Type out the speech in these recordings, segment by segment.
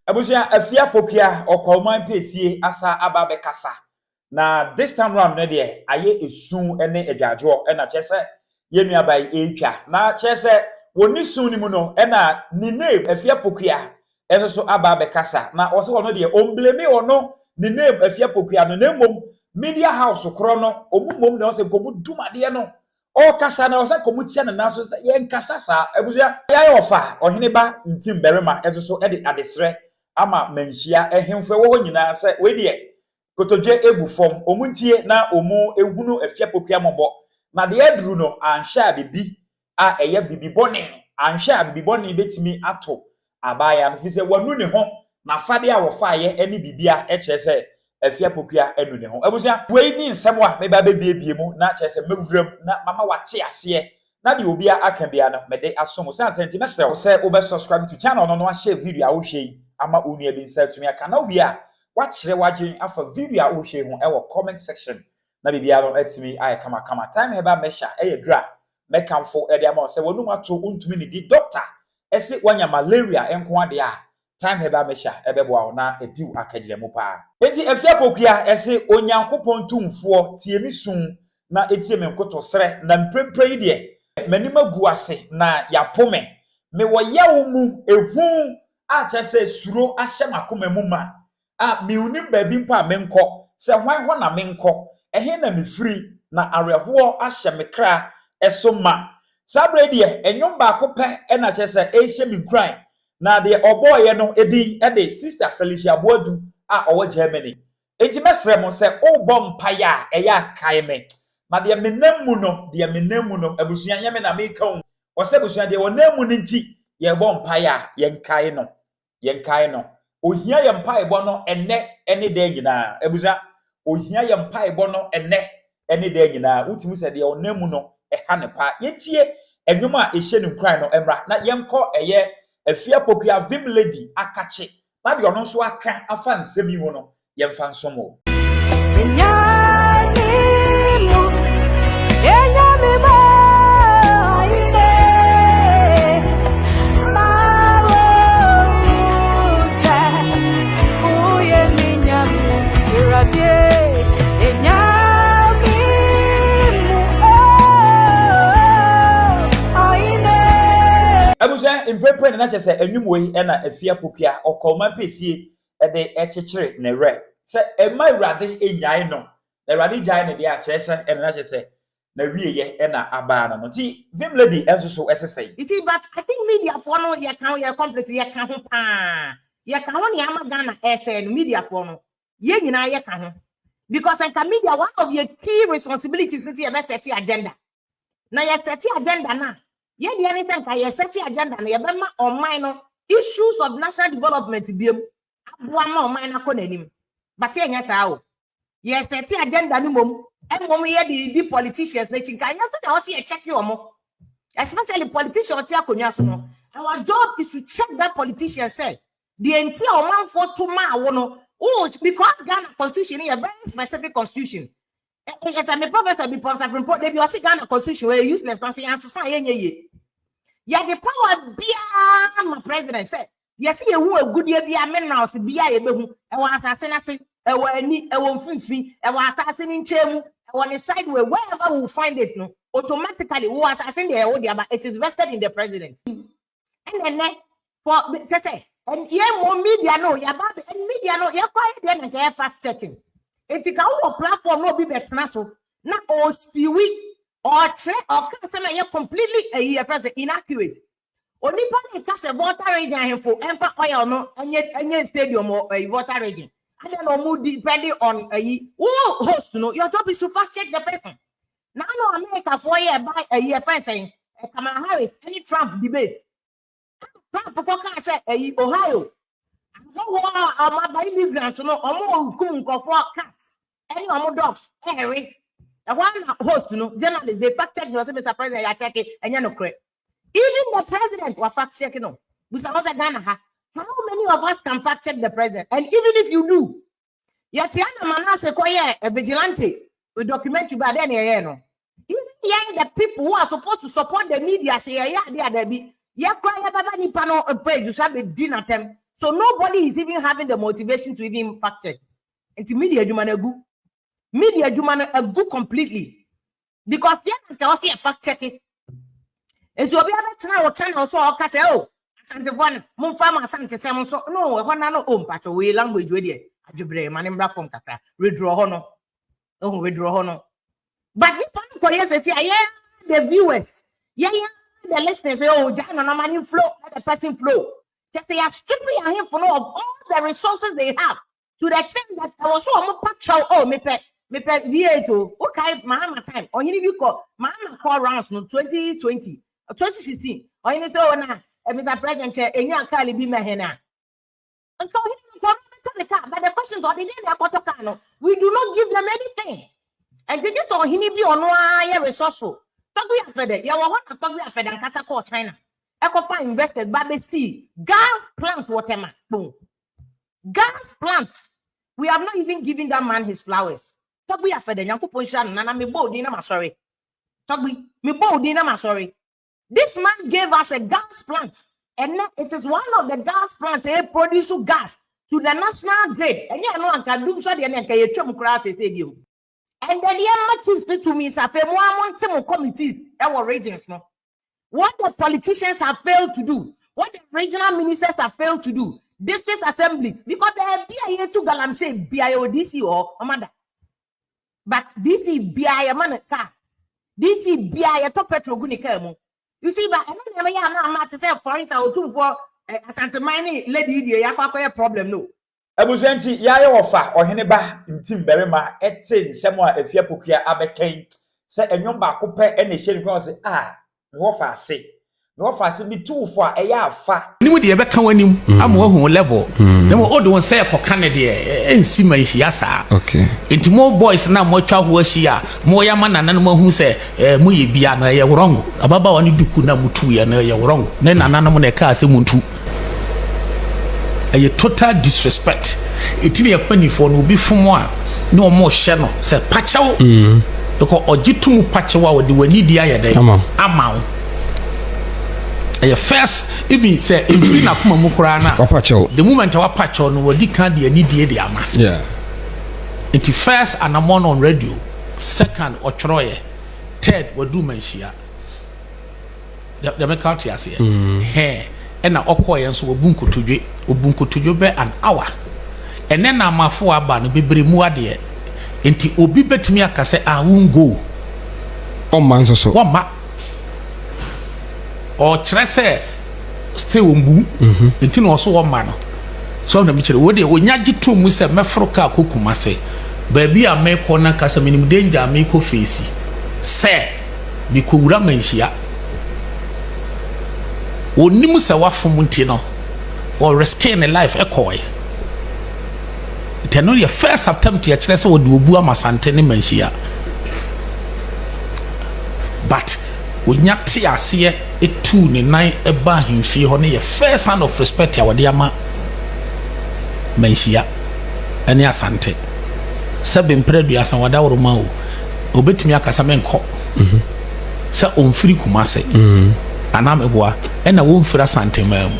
Abusia Afia Pokuaa Okoman pesie asa ababe kasa. Na this time round ne de aye esu ene edwadwo na chese yenu abai etwa. Na chese woni su ni mu no na ni name Afia Pokuaa enso so ababe kasa. Na ose wono de ombleme wono ni name Afia Pokuaa no nemom media house kro no omumom na ose komu dumade no. O kasa na ose komu tia na naso ye nkasa sa abusia ya ofa Oheneba Ntim berema enso so ede adesre ama Manhyia ehemfo wo nyina se we de kotodwe egu fom omuntie na omu ehunu Afia Pokuaa mobo na de adru no anhya bibi a eye bibi bone anhya bibi bone betimi ato abaya no fi se wanu ne ho na fade a wo faaye ene bibia e kyese Afia Pokuaa enu ne ho abusia we ni nsem a me ba bebie mu na kyese mewuram na mama wate ase na de obia aka bia no me de asomo santi mesre se wo be subscribe to channel no share video a wo hwe ama onua bi nsa tumi aka na obi a wachire wadwen afa video a wo hwe ho e wo comment section na bibia no atimi aye kama time heba mesha e dra mekamfo e de ama se wonum ato untumi ni di doctor ese wanya malaria enko ade a time heba mesha ebeboa wo na ediw akagire mu pa enti Afia Pokuaa ese onyankopon Otumfuo tie mi sun na etie me nkoto sere na mprempre de manima gu ase na yapome me wo yawo mu ehu a chese suro ahye makoma mu ma a miunim ba bi mpa menko se hwan ho na menko ehe na mefiri na areho ahye mekra eso ma sabre de enwom ba ko pe e na chese ehye mi kran na de oboye no edi ede sister Felicia Boadu a owo Germany enti mesre mo se obo mpaya eya kai me na de menam mu no abusua nyame na meka o se abusua de wonamu nti ye bo mpaya ye nkai no ohia ye mpaebo no ene de nyina abusua ohia ye mpaebo no ene de nyina wutimu se de wonamu no eha ne pa yetie enwom a ehye ne nkran no emra na yenko eye Afia Pokuaa Vim lady akache na de ono so aka afa nsemi ho no yemfa nsomo imprepare na chese enwumwe e na Afia Pokuaa Okoman pesie e de echechire ne re se ema urade enyae no urade jae ne de a chese e na chese na wieye e na aba no ti Vim lady enso so esesei you see but I think media for no ye kan ye complete ye kan ho pa ye kan ho ne ama Ghana ese media for no ye nyina ye kan ho because enka media one of your key responsibilities since ye be set agenda na ye set agenda na ye dey anything ka ye set agenda na ye be ma online no issues of national development biem aboa ma online na konanim but ye nya saa o ye set agenda ni mom ye di politicians na chinka nya so that ye check your mo especially politicians ti akonwa so no our job is to check that politician say the entire oman for to ma wo no because Ghana constitution is a very specific constitution. It's a professor be professor report they be also Ghana constitution where useless na say answer ye ya the power bia my president said yes ye hu agudie bia men na so bia ye behu e wa asase na se e wa ani e wo mfimfi e wa asase ni nchemu e wa ni side way wherever we find it no automatically we asase there wo dia but it is vested in the president and then for say and ye more media no ya ba and media no ye quiet there na get fast checking etika wo platform no be betna so na o spiwi or che or can say na completely inaccurate onipa na ka se water region ahemfo empa oil no anye stadium or water region and then no mu depending on host no your job is to fast check the person now no America for year by a year friend saying Kamala Harris any Trump debate Trump ko ka say Ohio so by immigrants no omo kum ko for cats any omo dogs anyway the one host no journalists they fact check yourself Mr. President ya check it and you no correct even the president was fact checking no we say Ghana how many of us can fact check the president and even if you do yet yana manase ko a vigilante we document you by then no even the people who are supposed to support the media say there be ya cry baba ni pano page you sabe dinner them So nobody is even having the motivation to even fact check. And media a good completely. Because yeah, can see a fact checking. And to be able to channel so I'll say, oh, Santa Juan, Mumfama Santa Simon. So no, one no patch away language with it. Ajubre, man, from Kaka, withdraw honor. Oh, withdraw honor. But we point for years, yeah, the viewers, yeah, the listeners say, oh, John, no money flow, let the person flow. Just they are strictly a handful of all the resources they have to the extent that I was so oh, me pet V8, okay, Mama time, or you call Mama call rounds no 2020 or 2016, or you know, now, Mr. President, and you can't be my henna. And so but the questions are the we do not give them anything. And they just saw him be on wire resourceful. Talk we have fed it. You are what talk we have fed and Casa call China. Ecofa invested, Baby C, gas plant, whatever. Boom. Gas plants. We have not even given that man his flowers. Talk we have fed it. Yanko Ponshan, Nana me bold in my sorry. Talk me bold in my sorry. This man gave us a gas plant, and it is one of the gas plants that produce gas to the national grid. And you know, I can do so. The end can you try to say you. And then the teams to me is more committees our regions no. What the politicians have failed to do, what the regional ministers have failed to do, district assemblies, because they have BIA to Galam say BIODC or Amanda. But DC BIA man car, DC BIA to Petrogunicamo. You see, but I don't know to say for instance, Otumfuo Asante Mine lady ya problem no. Abusenti yaye wofa Oheneba Ntim berema ete nsem a Afia Pokuaa abeken se enwom ba ko pe ene hye nkwa se me wofa ase bi tuufo a eya afa ni mu de be kan wanim ama wahu level dem o de won say koka ne de ensi manhyia saa okay enti mo boys na mo twa ho ahia mo ya manana no mahu se mo ye bia na ye wrong ababa woni duku na mutu ye na ye wrong ne nanana mo na ka ase muntu a total disrespect. It is a penny for no be from one. No more channel. Say Pacho. Because Ojitu Pachawa would do when he died. Amount. A first, even say, if you not Mukurana, the moment our Pacho no would decant the need ama. Yeah. It first and I'm on radio. Second, or Troye. Third, would do Manhyia. The make out here. Hey. And na okoye nso obunku tujwe be an hour and then na mafo aba no bebre mu ade enti obi betumi aka se won go o man so wo ma o kire se stay ombu enti no so wo ma no so na mi kire wo de onyaje to mu se mefro ka kokuma se ba bi a me ko na ka se minim danger me ko face se mi ko wura Manhyia onimu se wafom nti no or risking a life ekoy iteno your first attempt ya kire se wo de obu amasante ne Manhyia but onyate ase etu ne nan eba himfie ho ne your first sign of respect ya wode ama Manhyia ene asante sebe mpredu asan wada woroma o obetumi akasa menko se onfiri kumase anam eboa ena won fira santemam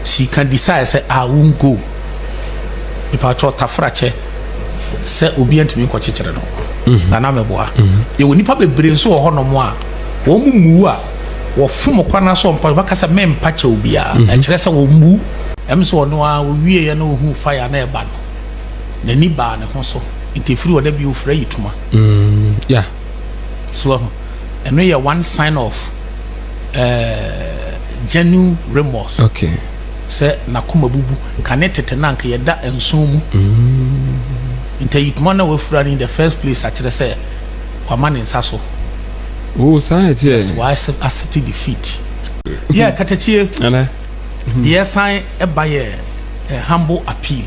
she can decide say I won't go if I try to fracture say obi antimi ko chekere no anam eboa ye woni pa bebre so ho no mo a wo mu a wo fom kwana so mpa bakasa mempa che obi a enkyere say wo mu em so no a wo wie ye na ohu fire na eba no nani ba ne ho so interfere wo da bi wo fra yituma yeah so eno ye one sign of genuine remorse. Okay. Say na kuma bubu kanetete na nka yeda enso mu. Inte yitmana we fura in the first place actually say kwama ne nsa so. Oh, sanity. Yes, why accept defeat. Yeah, katachie. Ana. Yes, sign e by a humble appeal.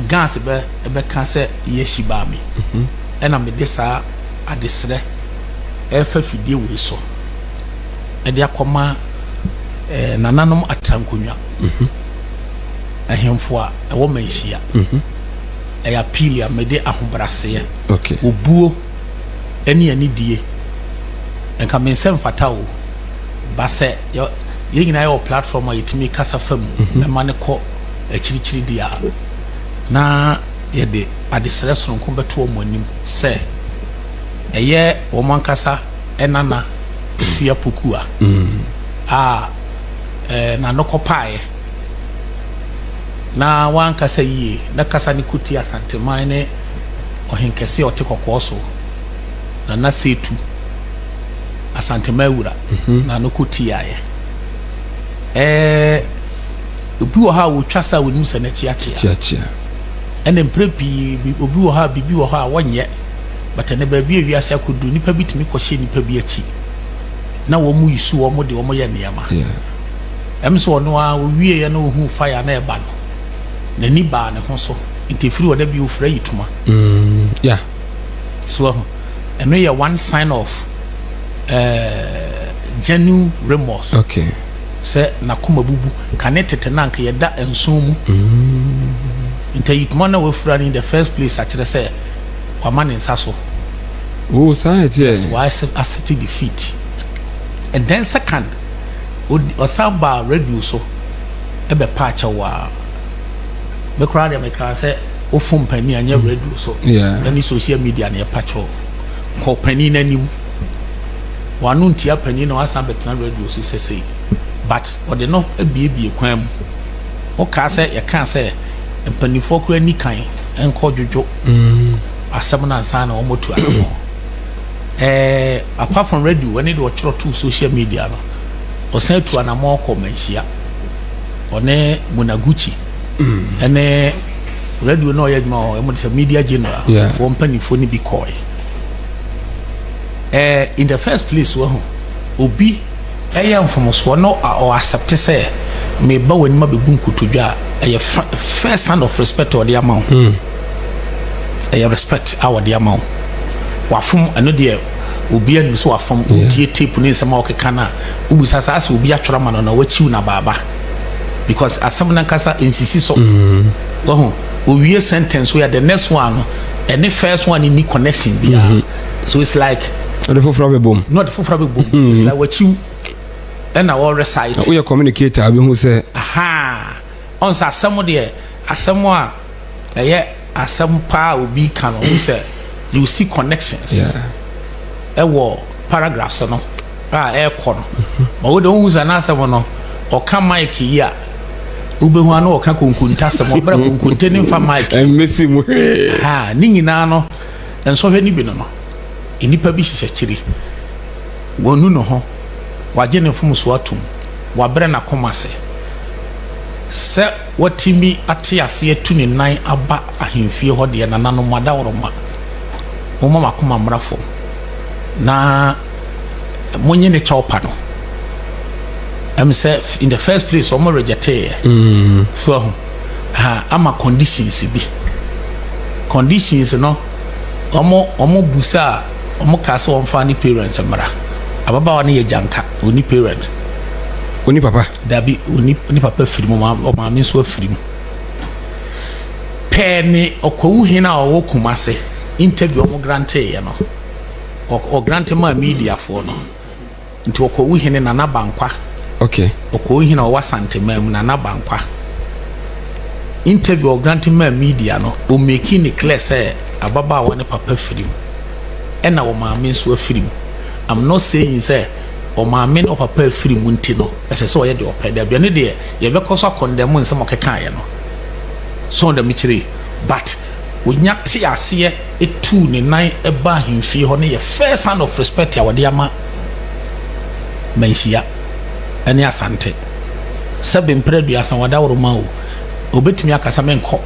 Gas be can say yeshiba me. And am de sa adesre efa fidie we so e dia koma nananom atrankonwa ahemfo a e wo Manhyia e ya appeal ya mede ahobrase okay obuo eni die enka mensem fata o ba se ye nyina yo platform a yetimi kasa fam e ma ne kɔ akyirikyiri dia na ye de adesere sonko beto o monim sɛ ɛyɛ o man kasa enana Afia Pokuaa na nokɔpae na wan kasa yie na kasa ne kuti asanteman ne ohenkese ɔte kɔkɔɔ so na setu asantema wura na no kuti aye obi wo ha wo twasa wo nim sɛ na chiachia ene mprepi obi wo ha bibi wo ha wonye but ne ba bi ewia sɛ kodu nipa bitimi kɔhye nipa bi achi na wo mu yisu wo mo de wo mo yɛ nneɛma so ono a wo wie ye na wo hu fire na eba no na ni ba ne ho so intefiri wo da bi wo fra yituma so eno yɛ one sign of genuine remorse. Okay. Say na kuma bubu connected na nka yeda enso mu. Nta yituma na we fura in the first place actually say kwa man nsa so. Oh, sanity. That's why I accept defeat. And then second, osamba radio so ebe pacha wa be crowd ya make say ofum pani anya radio so. Yeah. Then social media na pacha ko pani na nim. Wanu ntia pani na wasan betena radio so say but or the no ebie kwan mu o ka say ye kan say mpanifo kura ni kan enko dwojo asem na nsa na o motu ano apart from radio when it was to social media no o say to na mo ko Manhyia one Munaguchi ene radio no ye ma o mo say media general for mpanifo ni bi koi in the first place wo obi am from so no or accept say me ba wani ma begun kutodwa first sign of respect or the amount respect our the amount wa fum ano de obi anu so wa fum tie tape ni nsema okeka na ubusa sasa obi atwora ma no na wachiu na baba because asem na kasa insisi so owie sentence where the next one and the first one in connection bia so it's like the fofra boom not the fofra boom it's like wachiu and our recite we communicator abi hu say aha on sa asem de asem a asem pa obi kan o say you see connections ewo paragraphs no ekọ no ma wo de hu za na asem no o ka mic ya ube hu ana o ka konkunta asem o bra konkunte ni fa mic emesi mu ni nyina no enso hwe ni bi no enipa bi hyehyɛ kyiri wonu no ho waje ne fom so atum wabre na komase se watimi ate ase atu ne nan aba ahemfie ho de na nano madaworoma mo mama koma mrafo na monye ne chawpa no am say in the first place o mo reject so ama conditions bi conditions no omo busa omo kase on fa ni parents mara ababa wa ne ye janka oni parent oni papa dabi oni papa firi mo ma me so afiri mu peni okwu hina owo kumase interview omo grante ye no o grante ma media for no nti okwu hina na nabankwa okay okwu hina o wasante ma mu na nabankwa interview o grante ma media no o make ni clear say ababa wa ne papa firi mu ena o ma me so afiri mu I'm not saying say o ma me no papa afiri mu nti no ese se o ye de opeda bia ne de ye be koso condemn nsem okeka ye no so da michiri but onyate ase etu ne nan eba hemfie ho ne ye first sign of respect ya wode ama Manhyia ene asante sabe mpredu asan wada woroma o obetumi akasa menko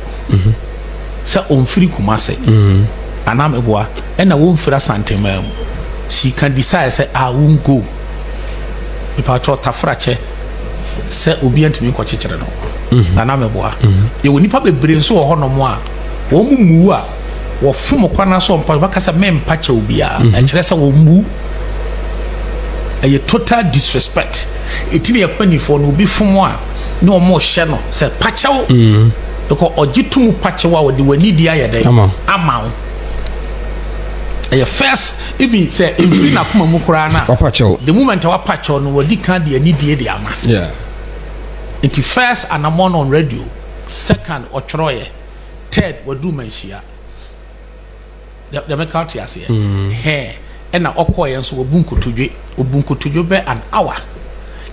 se onfiri kumase anam eboa ena wo mfira asante mam she can decide say I won't go if I try tafrache say obi antimi ko chekere no anam eboa ye woni pa bebre nso ho no mo a wo mu a wo fom kwana so mpa bakasa mempa che obi a enkyere say wo mu a total disrespect etini yapanifo no obi fom a ne o mo hye no say pachewo because ogitum pachewo a wo de wani dia ye den ama a first even say in na kuma mu kura na the moment wa pacho no wodi kan de ani die ama yeah it first and I'm on radio second otroye third wadu Manhyia the make out here say he na okoye nso obunkotodwe be an hour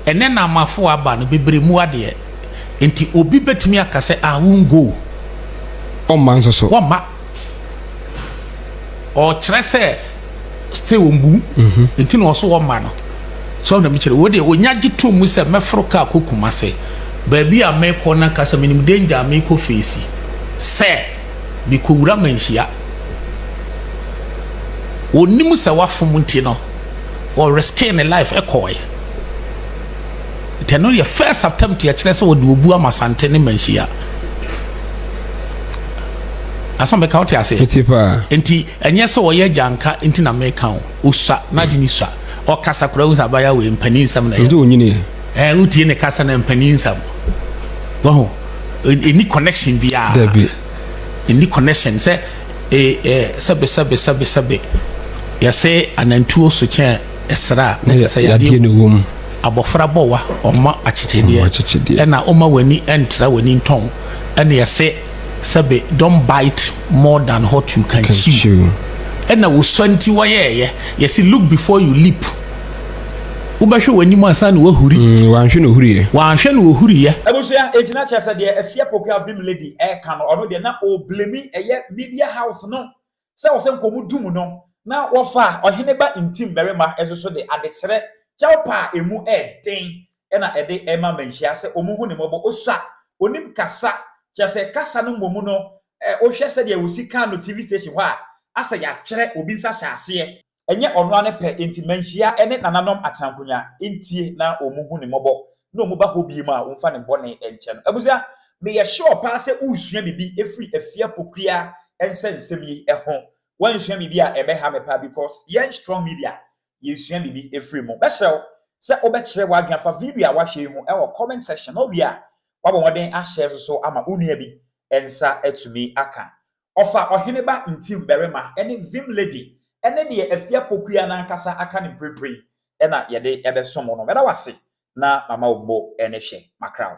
and then amafo aba no bebre mu ade enti obi betimi aka say go on man so one ma or trese stay wombu enti no so one ma no so na mi kire wo de onyaji to mu se mefro ka kokuma se baby a me ko na kasa minim danger me ko face se bi ko wura Manhyia onimu se wafom nti no or risking a life ekoi teno your first attempt ya kire se wo de obu amasante ne Manhyia asombe ka otia se enti enye se wo ye janka enti na me kan osa na dwini sa o kasa kura usa baya we mpaninsam na ndi onyini utie ne kasa na mpaninsam wo any connection via any connection say sabe ya say anantuo so chen esra na say ya die ne wom abofra bowa oma achichede na oma wani entra wani nton and ya say sabe don't bite more than what you can chew and na wo swanti wa ye yes look before you leap ubahwe wani mu asana wo huri wanhwe no huri ye ebusua etina chese de Afia Pokuaa Vim lady ka no ono de na o blame eye media house no se wo se nkomu dum no na wo fa Oheneba Ntim berema esoso de adesere chawpa emu den na ede ema Manhyia se omuhu ne mobo osa onim kasa chese kasa no momu no o hwe se de wosika no TV station ho a asa ya kyere obi nsa hyase enye ono ane pe enti Manhyia ene nananom atankonya entie na omuhu ne mobo na omuba ho bi ma omfa ne bone enche no abuza me ye sure pa se usua bibi efri Afia Pokuaa ensensem yi ho wan sua bibi a ebe ha me pa because yen strong media ye sua bibi efri mo besel se obekire wa adwafa video a wa hwe ho e wo comment section no bia wabo woden a share so ama unua bi ensa etumi aka ofa Oheneba Ntim berema ene Vim lady ene de Afia Pokuaa na nkasa aka ne prepre ena yede ebe somo no meda wase na mama ogbo ene hwe makraw